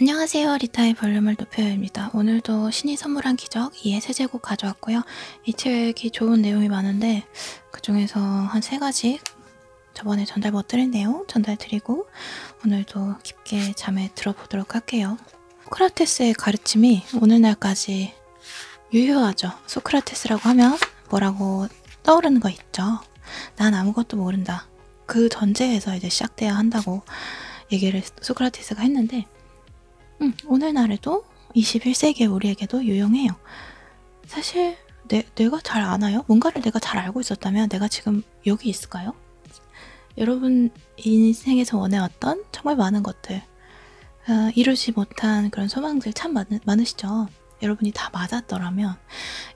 안녕하세요. 리타의 볼륨을 높여요입니다. 오늘도 신이 선물한 기적 2의 세 제곡 가져왔고요. 이 책이 좋은 내용이 많은데 그 중에서 한 3가지 저번에 전달 못 드린 내용 전달드리고 오늘도 깊게 잠에 들어보도록 할게요. 소크라테스의 가르침이 오늘날까지 유효하죠. 소크라테스라고 하면 뭐라고 떠오르는 거 있죠. 난 아무것도 모른다. 그 전제에서 이제 시작돼야 한다고 얘기를 소크라테스가 했는데 오늘날에도 21세기의 우리에게도 유용해요. 사실 내가 잘 아나요? 뭔가를 내가 잘 알고 있었다면 내가 지금 여기 있을까요? 여러분 인생에서 원해왔던 정말 많은 것들, 이루지 못한 그런 소망들 참 많으시죠? 여러분이 다 맞았더라면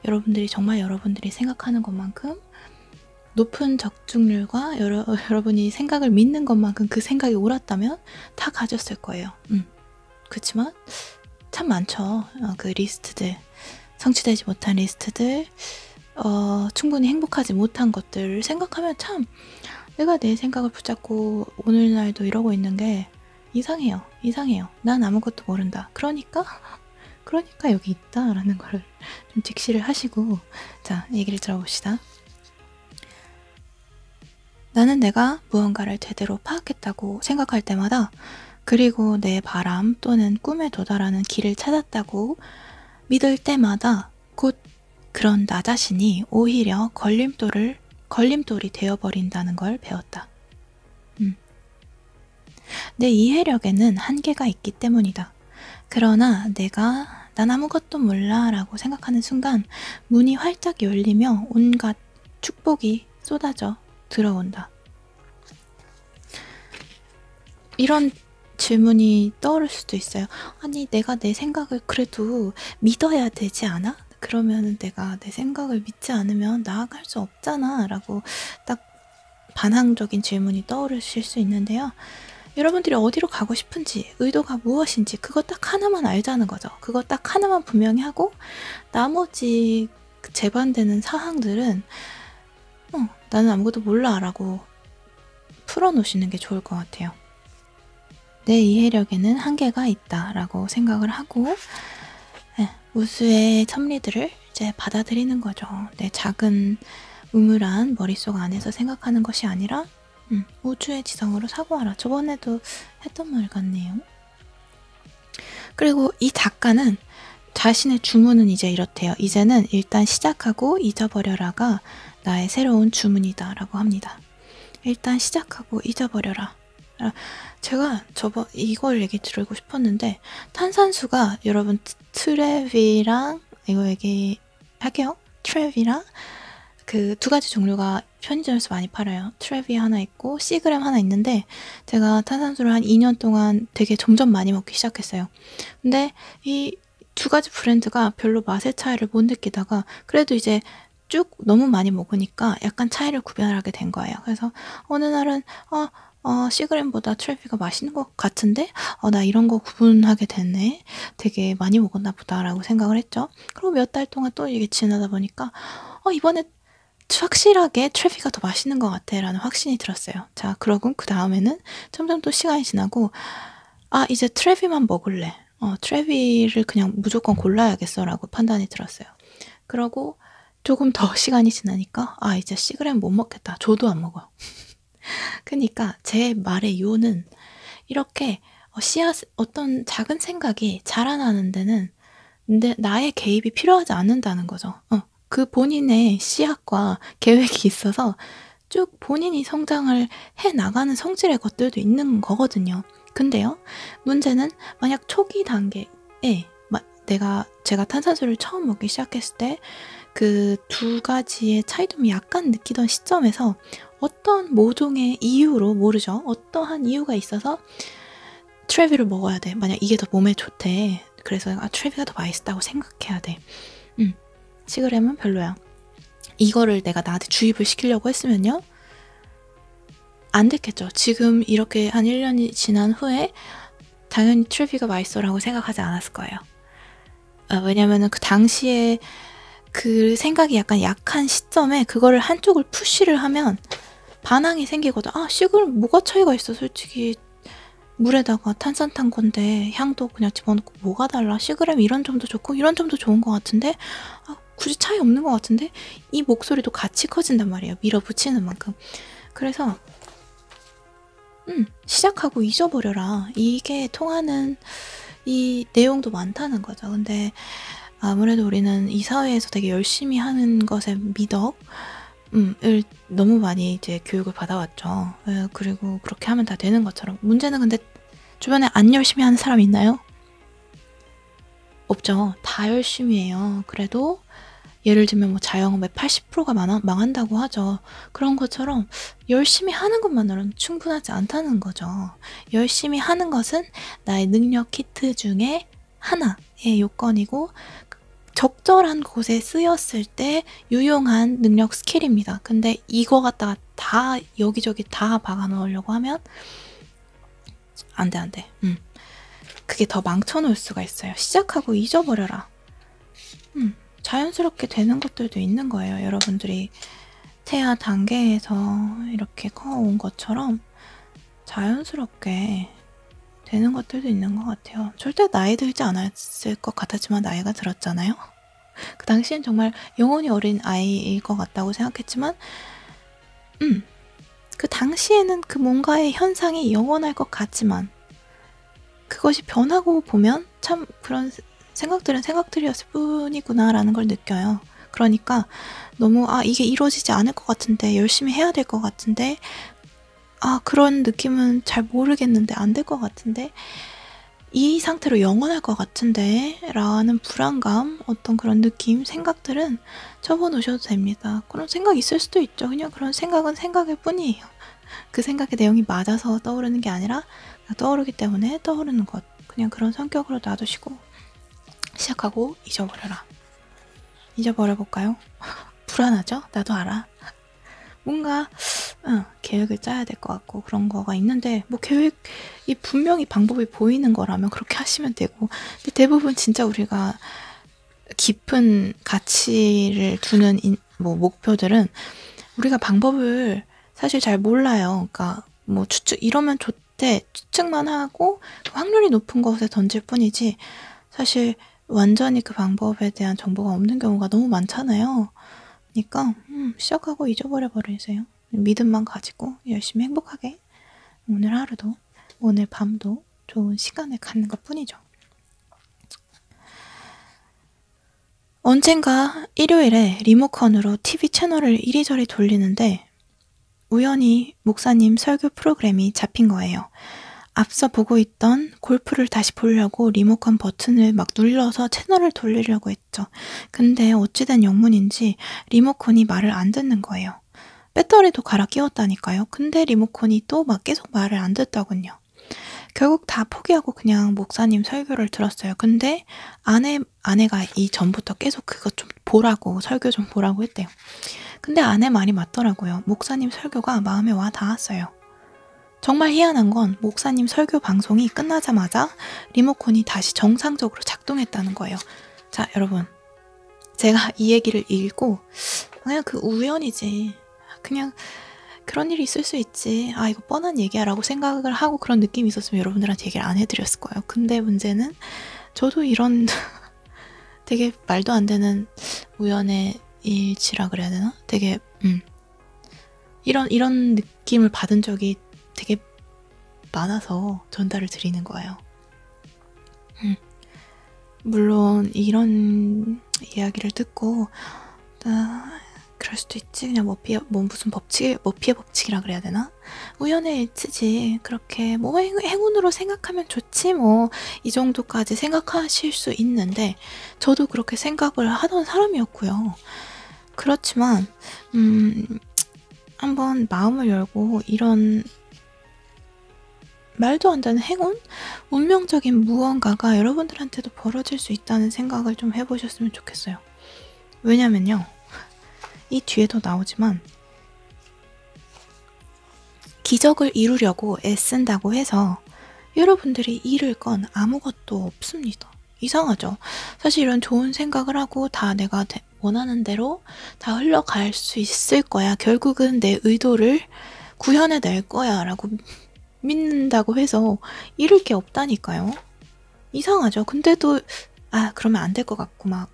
여러분들이 정말 여러분들이 생각하는 것만큼 높은 적중률과 여러분이 생각을 믿는 것만큼 그 생각이 옳았다면 다 가졌을 거예요. 그렇지만 참 많죠. 그 리스트들, 성취되지 못한 리스트들, 충분히 행복하지 못한 것들을 생각하면 참 내가 내 생각을 붙잡고 오늘날도 이러고 있는 게 이상해요. 난 아무것도 모른다. 그러니까 여기 있다라는 걸 좀 직시를 하시고, 자, 얘기를 들어봅시다. 나는 내가 무언가를 제대로 파악했다고 생각할 때마다, 그리고 내 바람 또는 꿈에 도달하는 길을 찾았다고 믿을 때마다 곧 그런 나 자신이 오히려 걸림돌이 되어버린다는 걸 배웠다. 내 이해력에는 한계가 있기 때문이다. 그러나 난 아무것도 몰라 라고 생각하는 순간 문이 활짝 열리며 온갖 축복이 쏟아져 들어온다. 이런 질문이 떠오를 수도 있어요. 아니, 내가 내 생각을 그래도 믿어야 되지 않아? 그러면 내가 내 생각을 믿지 않으면 나아갈 수 없잖아 라고 딱 반항적인 질문이 떠오르실 수 있는데요. 여러분들이 어디로 가고 싶은지, 의도가 무엇인지 그거 딱 하나만 알자는 거죠. 그거 딱 하나만 분명히 하고 나머지 재반되는 사항들은 나는 아무것도 몰라 라고 풀어놓으시는 게 좋을 것 같아요. 내 이해력에는 한계가 있다라고 생각을 하고 우수의 섭리들을 이제 받아들이는 거죠. 내 작은 우물한 머릿속 안에서 생각하는 것이 아니라 우주의 지성으로 사고하라. 저번에도 했던 말 같네요. 그리고 이 작가는 자신의 주문은 이제 이렇대요. 이제는 일단 시작하고 잊어버려라가 나의 새로운 주문이다 라고 합니다. 일단 시작하고 잊어버려라. 제가 이걸 얘기 드리고 싶었는데, 탄산수가 여러분 트레비랑 이거 얘기할게요. 트레비랑 그 2가지 종류가 편의점에서 많이 팔아요. 트레비 하나 있고 시그램 하나 있는데, 제가 탄산수를 한 2년 동안 되게 점점 많이 먹기 시작했어요. 근데 이 2가지 브랜드가 별로 맛의 차이를 못 느끼다가 그래도 이제 쭉 너무 많이 먹으니까 약간 차이를 구별하게 된 거예요. 그래서 어느 날은 시그램보다 트레비가 맛있는 것 같은데 나 이런 거 구분하게 됐네. 되게 많이 먹었나 보다라고 생각을 했죠. 그리고 몇 달 동안 또 이게 지나다 보니까 이번에 확실하게 트레비가 더 맛있는 것 같아 라는 확신이 들었어요. 자, 그러고 그 다음에는 점점 또 시간이 지나고 이제 트레비만 먹을래. 트레비를 그냥 무조건 골라야겠어 라고 판단이 들었어요. 그러고 조금 더 시간이 지나니까 이제 시그램 못 먹겠다. 저도 안 먹어요. 그러니까 제 말의 요는 이렇게 어떤 작은 생각이 자라나는 데는 나의 개입이 필요하지 않는다는 거죠. 그 본인의 씨앗과 계획이 있어서 쭉 본인이 성장을 해나가는 성질의 것들도 있는 거거든요. 근데요, 문제는 만약 초기 단계에 제가 탄산수를 처음 먹기 시작했을 때 그 2가지의 차이점이 약간 느끼던 시점에서 어떤 모종의 이유로, 모르죠. 어떠한 이유가 있어서 트레비를 먹어야 돼. 만약 이게 더 몸에 좋대. 그래서 트레비가 더 맛있다고 생각해야 돼. 시그램은 별로야. 이거를 내가 나한테 주입을 시키려고 했으면요, 안 됐겠죠. 지금 이렇게 한 1년이 지난 후에 당연히 트레비가 맛있어라고 생각하지 않았을 거예요. 왜냐면은 그 당시에 그 생각이 약간 약한 시점에 그거를 한쪽을 푸시를 하면 반항이 생기거든. 시그램 뭐가 차이가 있어, 솔직히. 물에다가 탄산 탄 건데 향도 그냥 집어넣고 뭐가 달라? 시그램 이런 점도 좋고 이런 점도 좋은 것 같은데 굳이 차이 없는 것 같은데 이 목소리도 같이 커진단 말이에요. 밀어붙이는 만큼. 그래서 시작하고 잊어버려라. 이게 통하는 이 내용도 많다는 거죠. 근데 아무래도 우리는 이 사회에서 되게 열심히 하는 것에 을 너무 많이 이제 교육을 받아왔죠. 그리고 그렇게 하면 다 되는 것처럼. 문제는 근데 주변에 안 열심히 하는 사람 있나요? 없죠. 다 열심히 해요. 그래도 예를 들면 뭐 자영업의 80%가 망한다고 하죠. 그런 것처럼 열심히 하는 것만으로는 충분하지 않다는 거죠. 열심히 하는 것은 나의 능력 키트 중에 하나의 요건이고 적절한 곳에 쓰였을 때 유용한 능력 스킬입니다. 근데 이거 갖다가 다 여기저기 다 박아 넣으려고 하면 안 돼. 그게 더 망쳐놓을 수가 있어요. 시작하고 잊어버려라. 자연스럽게 되는 것들도 있는 거예요. 여러분들이 태아 단계에서 이렇게 커온 것처럼 자연스럽게 되는 것들도 있는 것 같아요. 절대 나이 들지 않았을 것 같았지만 나이가 들었잖아요. 그 당시엔 정말 영원히 어린 아이일 것 같다고 생각했지만 그 당시에는 그 뭔가의 현상이 영원할 것 같지만 그것이 변하고 보면 참 그런 생각들은 생각들이었을 뿐이구나 라는 걸 느껴요. 그러니까 너무 이게 이루어지지 않을 것 같은데 열심히 해야 될 것 같은데 그런 느낌은 잘 모르겠는데 안 될 것 같은데 이 상태로 영원할 것 같은데 라는 불안감, 어떤 그런 느낌, 생각들은 접어놓으셔도 됩니다. 그런 생각 있을 수도 있죠. 그냥 그런 생각은 생각일 뿐이에요. 그 생각의 내용이 맞아서 떠오르는 게 아니라 떠오르기 때문에 떠오르는 것. 그냥 그런 성격으로 놔두시고 시작하고 잊어버려라. 잊어버려볼까요? 불안하죠? 나도 알아. 뭔가 계획을 짜야 될 것 같고 그런 거가 있는데 뭐 계획이 분명히 방법이 보이는 거라면 그렇게 하시면 되고 근데 대부분 진짜 우리가 깊은 가치를 두는 뭐 목표들은 우리가 방법을 사실 잘 몰라요. 그러니까 뭐 이러면 좋대 추측만 하고 확률이 높은 것에 던질 뿐이지 사실 완전히 그 방법에 대한 정보가 없는 경우가 너무 많잖아요. 그러니까 시작하고 잊어버려 버리세요. 믿음만 가지고 열심히 행복하게 오늘 하루도 오늘 밤도 좋은 시간을 갖는 것 뿐이죠. 언젠가 일요일에 리모컨으로 TV 채널을 이리저리 돌리는데 우연히 목사님 설교 프로그램이 잡힌 거예요. 앞서 보고 있던 골프를 다시 보려고 리모컨 버튼을 막 눌러서 채널을 돌리려고 했죠. 근데 어찌된 영문인지 리모컨이 말을 안 듣는 거예요. 배터리도 갈아 끼웠다니까요. 근데 리모컨이 또 막 계속 말을 안 듣더군요. 결국 다 포기하고 그냥 목사님 설교를 들었어요. 근데 아내가 이전부터 계속 그거 좀 보라고 설교 좀 보라고 했대요. 근데 아내 말이 맞더라고요. 목사님 설교가 마음에 와 닿았어요. 정말 희한한 건 목사님 설교 방송이 끝나자마자 리모컨이 다시 정상적으로 작동했다는 거예요. 자, 여러분. 제가 이 얘기를 읽고 그냥 그 우연이지. 그냥 그런 일이 있을 수 있지. 이거 뻔한 얘기야 라고 생각을 하고 그런 느낌이 있었으면 여러분들한테 얘기를 안 해드렸을 거예요. 근데 문제는 저도 이런 되게 말도 안 되는 우연의 일치라 그래야 되나? 되게 이런 느낌을 받은 적이 되게 많아서 전달을 드리는 거예요. 물론 이런 이야기를 듣고 그럴 수도 있지. 그냥 무슨 법칙, 머피의 법칙이라 그래야 되나? 우연의 일치지. 그렇게 뭐 행운으로 생각하면 좋지 뭐 이 정도까지 생각하실 수 있는데 저도 그렇게 생각을 하던 사람이었고요. 그렇지만 한번 마음을 열고 이런 말도 안 되는 행운? 운명적인 무언가가 여러분들한테도 벌어질 수 있다는 생각을 좀 해보셨으면 좋겠어요. 왜냐면요. 이 뒤에도 나오지만 기적을 이루려고 애쓴다고 해서 여러분들이 잃을 건 아무것도 없습니다. 이상하죠? 사실 이런 좋은 생각을 하고 다 내가 원하는 대로 다 흘러갈 수 있을 거야. 결국은 내 의도를 구현해낼 거야 라고 믿는다고 해서 잃을 게 없다니까요. 이상하죠. 근데도 그러면 안 될 것 같고 막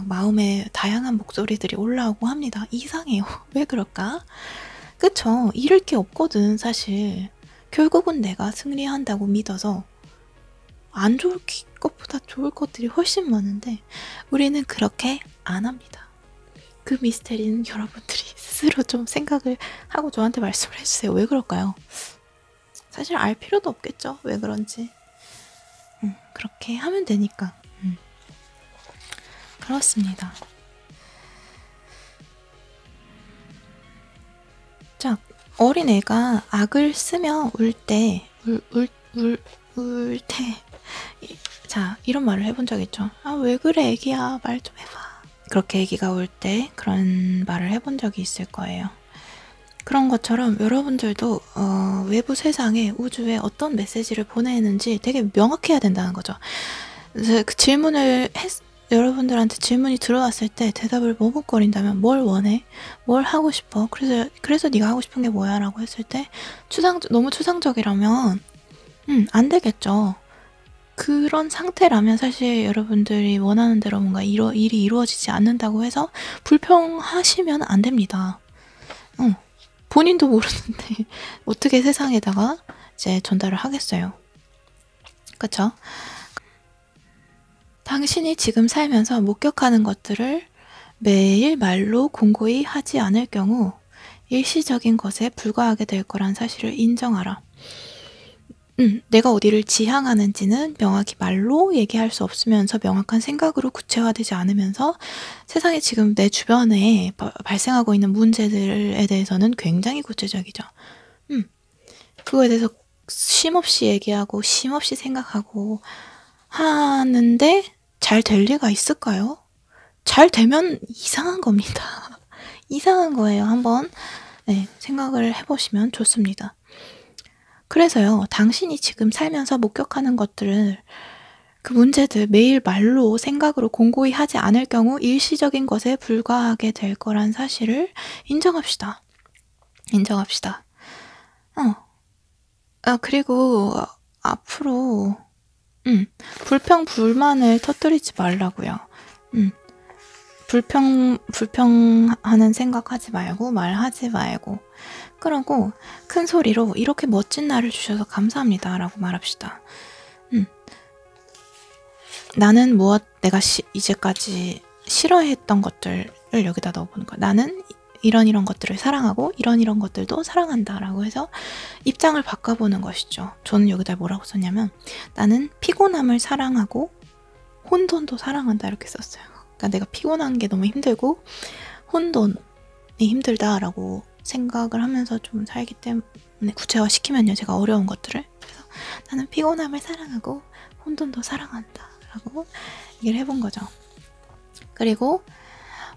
마음에 다양한 목소리들이 올라오고 합니다. 이상해요. 왜 그럴까? 그쵸? 잃을 게 없거든 사실. 결국은 내가 승리한다고 믿어서 안 좋을 것보다 좋을 것들이 훨씬 많은데 우리는 그렇게 안 합니다. 그 미스테리는 여러분들이 스스로 좀 생각을 하고 저한테 말씀을 해주세요. 왜 그럴까요? 사실 알 필요도 없겠죠. 왜 그런지. 그렇게 하면 되니까. 그렇습니다. 자, 어린애가 악을 쓰며 울 때, 자, 이런 말을 해본 적 있죠. 왜 그래, 애기야. 말 좀 해봐. 그렇게 애기가 울 때 그런 말을 해본 적이 있을 거예요. 그런 것처럼 여러분들도 외부 세상에, 우주에 어떤 메시지를 보내는지 되게 명확해야 된다는 거죠. 그래서 그 여러분들한테 질문이 들어왔을 때 대답을 머뭇거린다면 뭘 원해? 뭘 하고 싶어? 그래서 네가 하고 싶은 게 뭐야? 라고 했을 때 너무 추상적이라면 안 되겠죠. 그런 상태라면 사실 여러분들이 원하는 대로 뭔가 일이 이루어지지 않는다고 해서 불평하시면 안 됩니다. 본인도 모르는데 어떻게 세상에다가 이제 전달을 하겠어요. 그쵸? 당신이 지금 살면서 목격하는 것들을 매일 말로 공고히 하지 않을 경우 일시적인 것에 불과하게 될 거란 사실을 인정하라. 내가 어디를 지향하는지는 명확히 말로 얘기할 수 없으면서 명확한 생각으로 구체화되지 않으면서 세상에 지금 내 주변에 발생하고 있는 문제들에 대해서는 굉장히 구체적이죠. 그거에 대해서 쉼없이 얘기하고 쉼없이 생각하고 하는데 잘 될 리가 있을까요? 잘 되면 이상한 겁니다. 이상한 거예요. 한번 생각을 해보시면 좋습니다. 그래서요, 당신이 지금 살면서 목격하는 것들을 그 문제들 매일 말로 생각으로 공고히 하지 않을 경우 일시적인 것에 불과하게 될 거란 사실을 인정합시다. 인정합시다. 그리고 앞으로 불평 불만을 터뜨리지 말라고요. 불평하는 생각하지 말고 말하지 말고 그러고 큰 소리로 이렇게 멋진 날을 주셔서 감사합니다 라고 말합시다. 나는 내가 이제까지 싫어했던 것들을 여기다 넣어보는 거야. 나는 이런 것들을 사랑하고 이런 것들도 사랑한다 라고 해서 입장을 바꿔보는 것이죠. 저는 여기다 뭐라고 썼냐면 나는 피곤함을 사랑하고 혼돈도 사랑한다 이렇게 썼어요. 그러니까 내가 피곤한 게 너무 힘들고 혼돈이 힘들다라고 생각을 하면서 좀 살기 때문에 구체화시키면요. 제가 어려운 것들을. 그래서 나는 피곤함을 사랑하고 혼돈도 사랑한다 라고 얘기를 해본 거죠. 그리고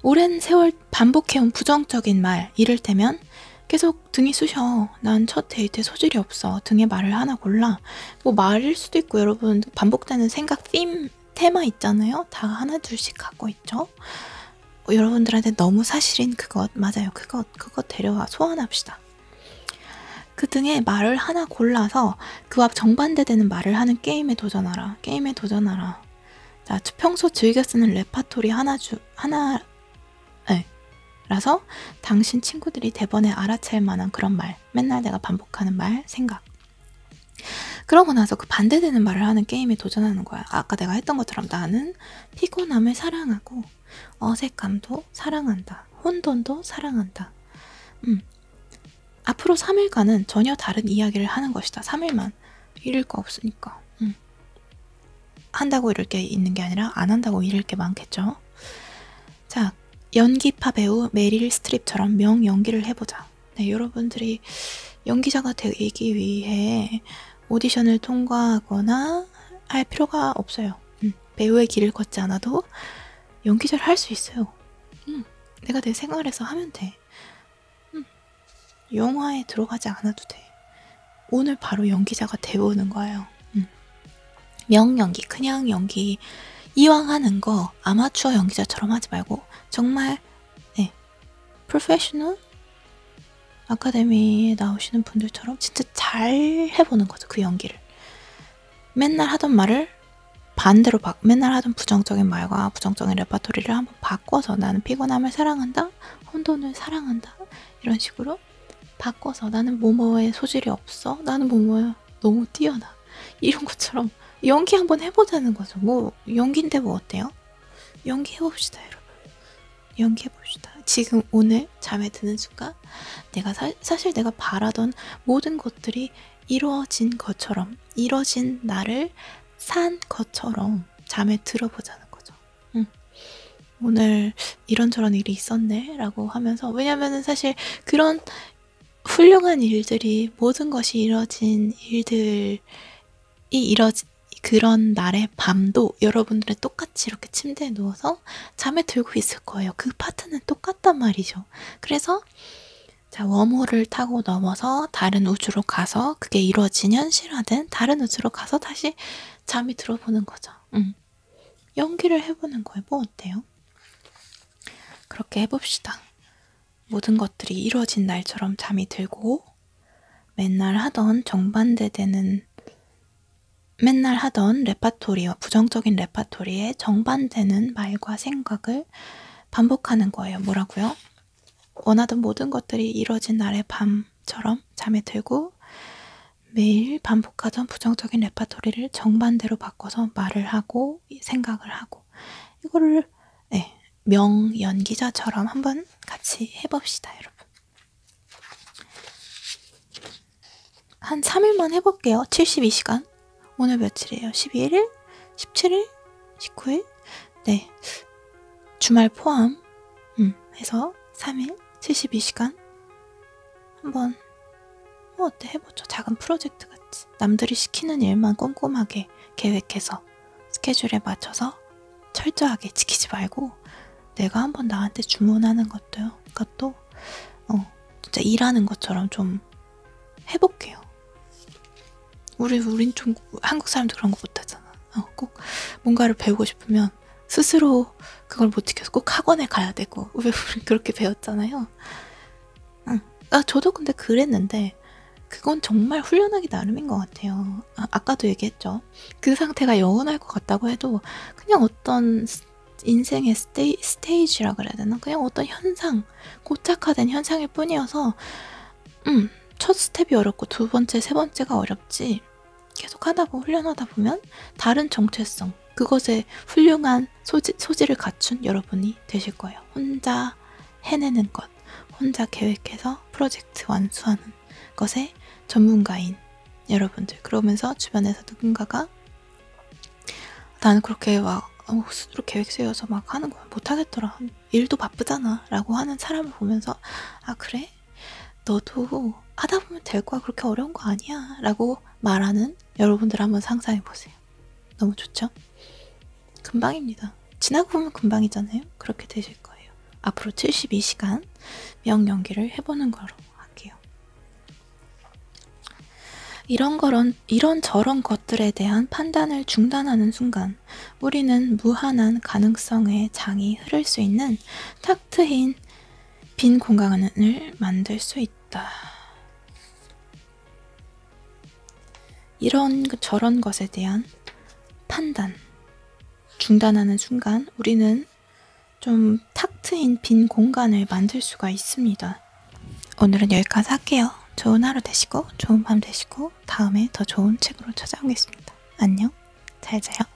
오랜 세월 반복해온 부정적인 말 이를테면 계속 등이 쑤셔. 난 첫 데이트에 소질이 없어. 등에 말을 하나 골라. 뭐 말일 수도 있고 여러분 반복되는 생각 테마 있잖아요. 다 하나 둘씩 갖고 있죠. 여러분들한테 너무 사실인 그것 맞아요. 그것 데려와 소환합시다. 그 등에 말을 하나 골라서 그와 정반대되는 말을 하는 게임에 도전하라. 자, 평소 즐겨 쓰는 레파토리 라서 당신 친구들이 대번에 알아챌 만한 그런 말, 맨날 내가 반복하는 말, 생각. 그러고 나서 그 반대되는 말을 하는 게임에 도전하는 거야. 아까 내가 했던 것처럼 나는 피곤함을 사랑하고 어색함도 사랑한다. 혼돈도 사랑한다. 앞으로 3일간은 전혀 다른 이야기를 하는 것이다. 3일만. 잃을 거 없으니까. 한다고 잃을 게 있는 게 아니라 안 한다고 잃을 게 많겠죠. 자, 연기파 배우 메릴 스트립처럼 명연기를 해보자. 네, 여러분들이 연기자가 되기 위해 오디션을 통과하거나 할 필요가 없어요. 배우의 길을 걷지 않아도 연기자를 할 수 있어요. 내가 내 생활에서 하면 돼. 영화에 들어가지 않아도 돼. 오늘 바로 연기자가 되어오는 거예요. 명연기, 그냥 연기 이왕 하는 거 아마추어 연기자처럼 하지 말고 정말 프로페셔널 아카데미에 나오시는 분들처럼 진짜 잘 해보는 거죠. 그 연기를. 맨날 하던 말을 반대로 맨날 하던 부정적인 말과 부정적인 레파토리를 한번 바꿔서 나는 피곤함을 사랑한다, 혼돈을 사랑한다, 이런 식으로 바꿔서 나는 뭐뭐에 소질이 없어, 나는 뭐뭐에 너무 뛰어나, 이런 것처럼 연기 한번 해보자는 거죠. 뭐 연기인데 뭐 어때요? 연기해봅시다, 여러분. 연기해봅시다. 지금 오늘 잠에 드는 순간 내가 사실 내가 바라던 모든 것들이 이루어진 것처럼, 이루어진 나를 산 것처럼 잠에 들어보자는 거죠. 오늘 이런저런 일이 있었네 라고 하면서, 왜냐면은 사실 그런 훌륭한 일들이, 모든 것이 이뤄진 일들이 그런 날의 밤도 여러분들은 똑같이 이렇게 침대에 누워서 잠에 들고 있을 거예요. 그 파트는 똑같단 말이죠. 그래서 자, 웜홀을 타고 넘어서 다른 우주로 가서 그게 이루어진 현실화된 다른 우주로 가서 다시 잠이 들어보는 거죠. 연기를 해보는 거예요. 뭐 어때요? 그렇게 해봅시다. 모든 것들이 이루어진 날처럼 잠이 들고 맨날 하던 레파토리와 부정적인 레파토리에 정반되는 말과 생각을 반복하는 거예요. 뭐라고요? 원하던 모든 것들이 이루어진 날의 밤처럼 잠에 들고 매일 반복하던 부정적인 레파토리를 정반대로 바꿔서 말을 하고 생각을 하고, 이거를 명연기자처럼 한번 같이 해봅시다, 여러분. 한 3일만 해볼게요. 72시간. 오늘 며칠이에요? 12일? 17일? 19일? 네. 주말 포함 해서 3일 72시간 한번 뭐 어때 해보죠. 작은 프로젝트 같이 남들이 시키는 일만 꼼꼼하게 계획해서 스케줄에 맞춰서 철저하게 지키지 말고 내가 한번 나한테 주문하는 것도 진짜 일하는 것처럼 좀 해볼게요. 우린 좀 한국 사람도 그런 거 못하잖아. 꼭 뭔가를 배우고 싶으면 스스로 그걸 못 지켜서 꼭 학원에 가야 되고, 왜 우린 그렇게 배웠잖아요. 저도 근데 그랬는데 그건 정말 훈련하기 나름인 것 같아요. 아까도 얘기했죠. 그 상태가 영원할 것 같다고 해도 그냥 어떤 인생의 스테이지라 그래야 되나? 그냥 어떤 현상, 고착화된 현상일 뿐이어서 첫 스텝이 어렵고 두 번째, 세 번째가 어렵지, 계속 훈련하다 보면 다른 정체성, 그것에 훌륭한 소질을 갖춘 여러분이 되실 거예요. 혼자 해내는 것, 혼자 계획해서 프로젝트 완수하는 것에 전문가인 여러분들. 그러면서 주변에서 누군가가 나는 그렇게 막 스스로 계획 세워서 막 하는 거 못하겠더라, 일도 바쁘잖아 라고 하는 사람을 보면서 그래? 너도 하다 보면 될 거야, 그렇게 어려운 거 아니야 라고 말하는 여러분들 한번 상상해 보세요. 너무 좋죠? 금방입니다. 지나고 보면 금방이잖아요. 그렇게 되실 거예요. 앞으로 72시간 명연기를 해보는 거로 할게요. 이런저런 것들에 대한 판단을 중단하는 순간 우리는 무한한 가능성의 장이 흐를 수 있는 탁 트인 빈 공간을 만들 수 있다. 이런저런 것에 대한 판단 중단하는 순간 우리는 좀 탁 트인 빈 공간을 만들 수가 있습니다. 오늘은 여기까지 할게요. 좋은 하루 되시고 좋은 밤 되시고 다음에 더 좋은 책으로 찾아오겠습니다. 안녕. 잘 자요.